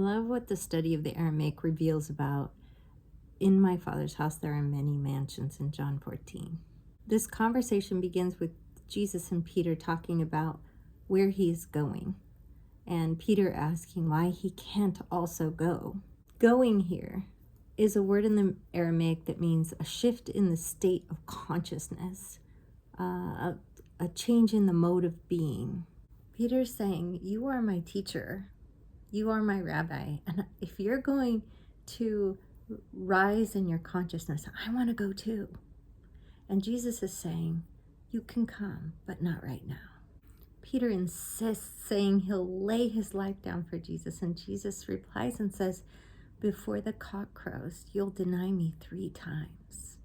love what the study of the Aramaic reveals about "In my Father's house there are many mansions" in John 14. This conversation begins with Jesus and Peter talking about where he is going, and Peter asking why he can't also go. Going here is a word in the Aramaic that means a shift in the state of consciousness, a change in the mode of being. Peter's saying, you are my teacher, you are my rabbi, and if you're going to rise in your consciousness, I want to go too. And Jesus is saying, you can come, but not right now. Peter insists, saying he'll lay his life down for Jesus, and Jesus replies and says, before the cock crows, you'll deny me 3 times.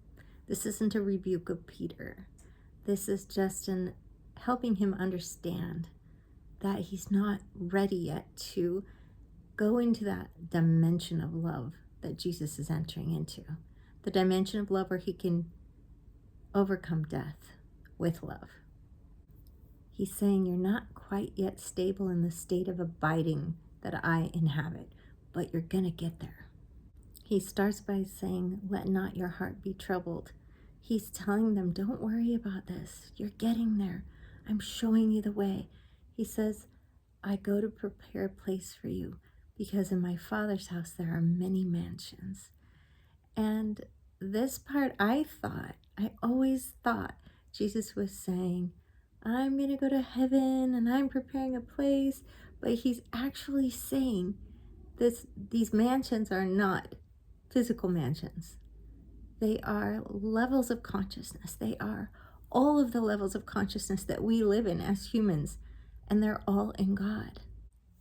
This isn't a rebuke of Peter. This is just helping him understand that he's not ready yet to go into that dimension of love that Jesus is entering into. The dimension of love where he can overcome death with love. He's saying you're not quite yet stable in the state of abiding that I inhabit, but you're going to get there. He starts by saying, let not your heart be troubled. He's telling them, don't worry about this. You're getting there. I'm showing you the way. He says, I go to prepare a place for you because in my Father's house there are many mansions. And this part I always thought Jesus was saying, I'm going to go to heaven and I'm preparing a place. But he's actually saying these mansions are not physical mansions. They are levels of consciousness. They are all of the levels of consciousness that we live in as humans, and they're all in God.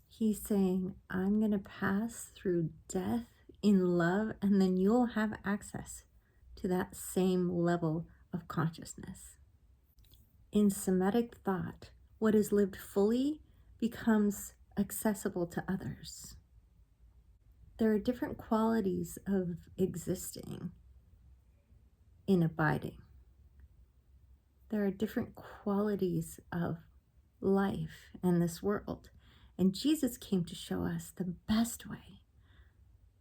He's saying, I'm going to pass through death in love, and then you'll have access to that same level of consciousness. In Semitic thought, what is lived fully becomes accessible to others. There are different qualities of existing in abiding. There are different qualities of life in this world. And Jesus came to show us the best way,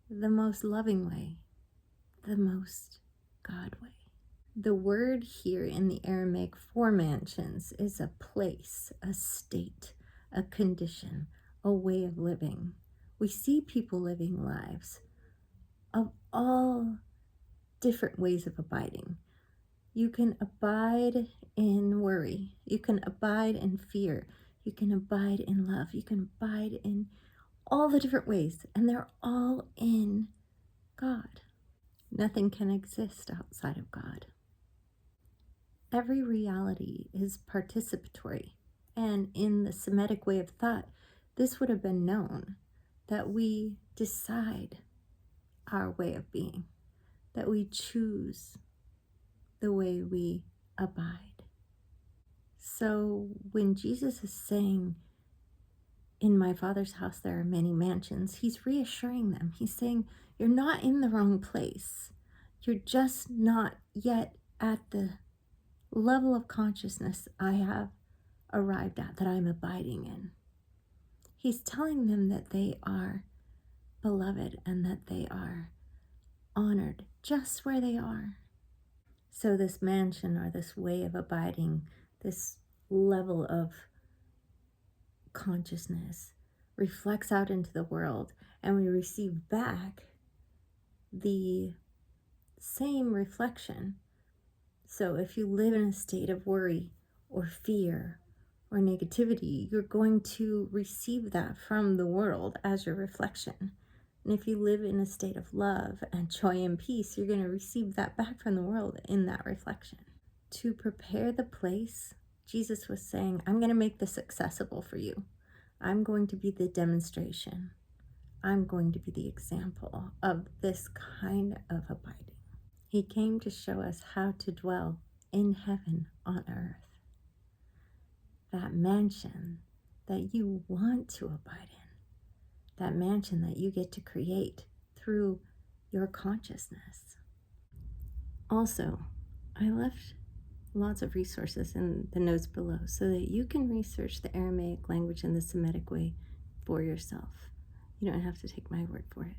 the most loving way, the most God way. The word here in the Aramaic for mansions is a place, a state, a condition, a way of living. We see people living lives of all different ways of abiding. You can abide in worry. You can abide in fear. You can abide in love. You can abide in all the different ways, and they're all in God. Nothing can exist outside of God. Every reality is participatory, and in the Semitic way of thought, this would have been known, that we decide our way of being, that we choose the way we abide. So when Jesus is saying, in my Father's house there are many mansions, he's reassuring them. He's saying, you're not in the wrong place. You're just not yet at the level of consciousness I have arrived at, that I'm abiding in. He's telling them that they are beloved and that they are honored just where they are. So this mansion, or this way of abiding, this level of consciousness, reflects out into the world, and we receive back the same reflection. So if you live in a state of worry or fear or negativity, you're going to receive that from the world as your reflection. And if you live in a state of love and joy and peace, you're going to receive that back from the world in that reflection. To prepare the place, Jesus was saying, I'm going to make this accessible for you. I'm going to be the demonstration. I'm going to be the example of this kind of abiding. He came to show us how to dwell in heaven on earth. That mansion that you want to abide in. That mansion that you get to create through your consciousness. Also, I left lots of resources in the notes below so that you can research the Aramaic language and the Semitic way for yourself. You don't have to take my word for it.